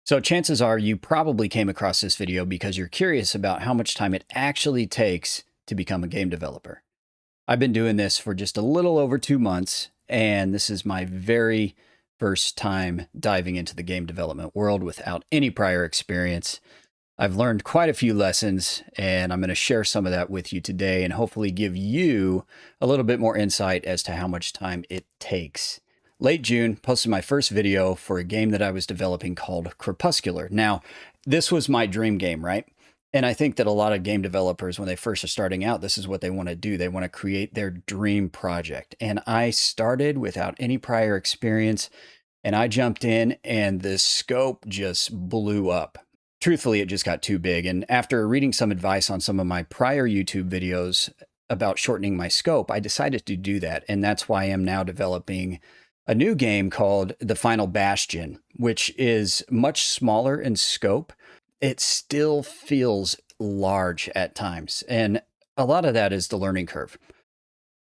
So chances are you probably came across this video because you're curious about how much time it actually takes to become a game developer. I've been doing this for just a little over 2 months, and this is my very first time diving into the game development world without any prior experience. I've learned quite a few lessons, and I'm going to share some of that with you today and hopefully give you a little bit more insight as to how much time it takes. Late June, posted my first video for a game that I was developing called Crepuscular. Now, this was my dream game, right? And I think that a lot of game developers, when they first are starting out, this is what they want to do. They want to create their dream project. And I started without any prior experience, and I jumped in, and the scope just blew up. Truthfully, it just got too big. And after reading some advice on some of my prior YouTube videos about shortening my scope, I decided to do that. And that's why I am now developing a new game called The Final Bastion, which is much smaller in scope. It still feels large at times. And a lot of that is the learning curve.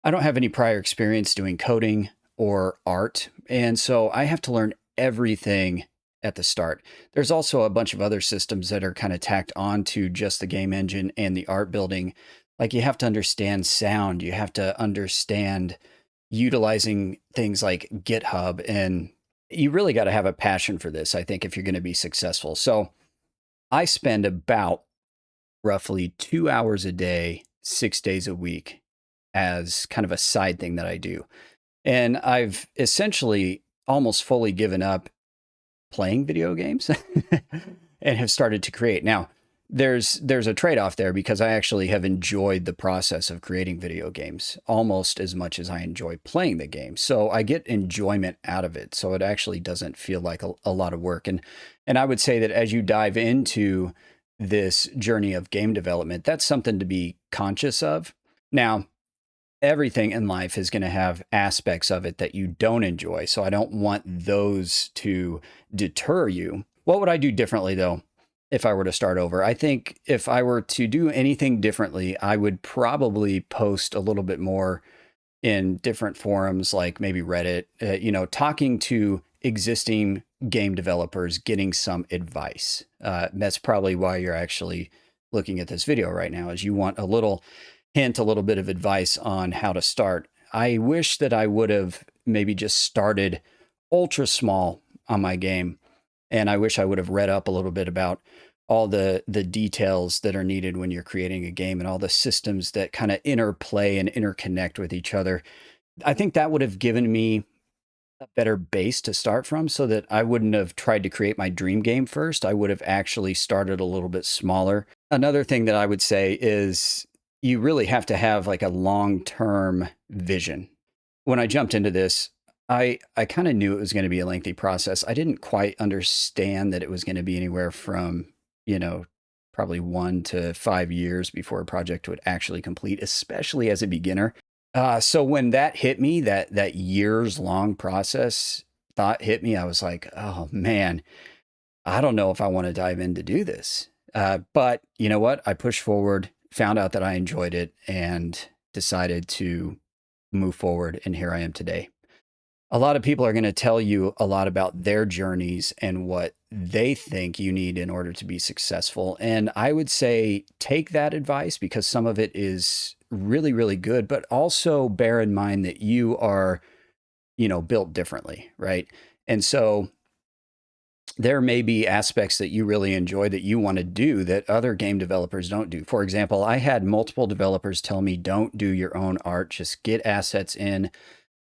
I don't have any prior experience doing coding or art. And so I have to learn everything at the start. There's also a bunch of other systems that are kind of tacked onto just the game engine and the art building. Like you have to understand sound, you have to understand utilizing things like GitHub, and you really got to have a passion for this, I think, if you're going to be successful. So I spend about roughly 2 hours a day, 6 days a week as kind of a side thing that I do. And I've essentially almost fully given up playing video games and have started to create. Now, there's a trade-off there because I actually have enjoyed the process of creating video games almost as much as I enjoy playing the game. So I get enjoyment out of it. So it actually doesn't feel like a lot of work. And I would say that as you dive into this journey of game development, that's something to be conscious of. Now, everything in life is going to have aspects of it that you don't enjoy. So I don't want those to deter you. What would I do differently, though, if I were to start over? I think if I were to do anything differently, I would probably post a little bit more in different forums like maybe Reddit, talking to existing game developers, getting some advice. That's probably why you're actually looking at this video right now, is you want a little hint, a little bit of advice on how to start. I wish that I would have maybe just started ultra small on my game. And I wish I would have read up a little bit about all the details that are needed when you're creating a game and all the systems that kind of interplay and interconnect with each other. I think that would have given me a better base to start from so that I wouldn't have tried to create my dream game first. I would have actually started a little bit smaller. Another thing that I would say is you really have to have like a long-term vision. When I jumped into this, I kind of knew it was going to be a lengthy process. I didn't quite understand that it was going to be anywhere from, probably 1 to 5 years before a project would actually complete, especially as a beginner. So when that hit me, that years long process thought hit me, I was like, oh man, I don't know if I want to dive in to do this. But you know what? I pushed forward, found out that I enjoyed it, and decided to move forward. And here I am today. A lot of people are going to tell you a lot about their journeys and what they think you need in order to be successful. And I would say take that advice because some of it is really, really good, but also bear in mind that you are, built differently, right? And so there may be aspects that you really enjoy that you want to do that other game developers don't do. For example, I had multiple developers tell me, don't do your own art, just get assets in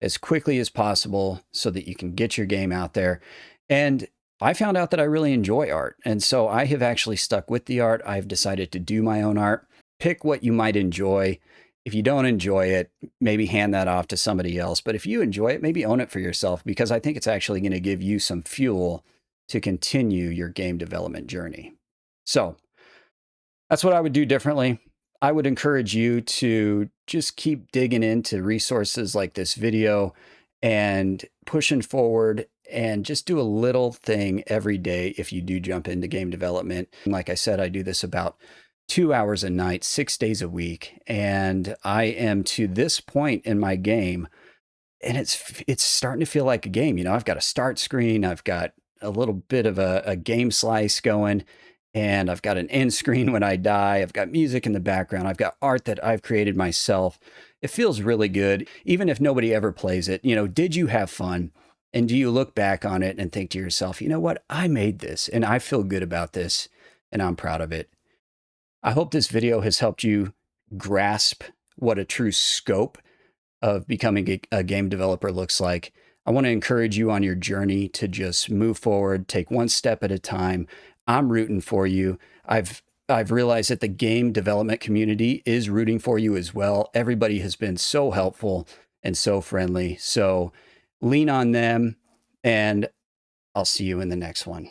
as quickly as possible so that you can get your game out there. And I found out that I really enjoy art. And so I have actually stuck with the art. I've decided to do my own art. Pick what you might enjoy. If you don't enjoy it, maybe hand that off to somebody else. But if you enjoy it, maybe own it for yourself, because I think it's actually going to give you some fuel to continue your game development journey. So that's what I would do differently. I would encourage you to just keep digging into resources like this video and pushing forward and just do a little thing every day if you do jump into game development. Like I said, I do this about 2 hours a night, 6 days a week. And I am to this point in my game, and it's starting to feel like a game. I've got a start screen, I've got a little bit of a game slice going, and I've got an end screen when I die. I've got music in the background. I've got art that I've created myself. It feels really good, even if nobody ever plays it. Did you have fun? And do you look back on it and think to yourself, you know what? I made this and I feel good about this and I'm proud of it. I hope this video has helped you grasp what a true scope of becoming a game developer looks like. I want to encourage you on your journey to just move forward, take one step at a time. I'm rooting for you. I've realized that the game development community is rooting for you as well. Everybody has been so helpful and so friendly. So lean on them, and I'll see you in the next one.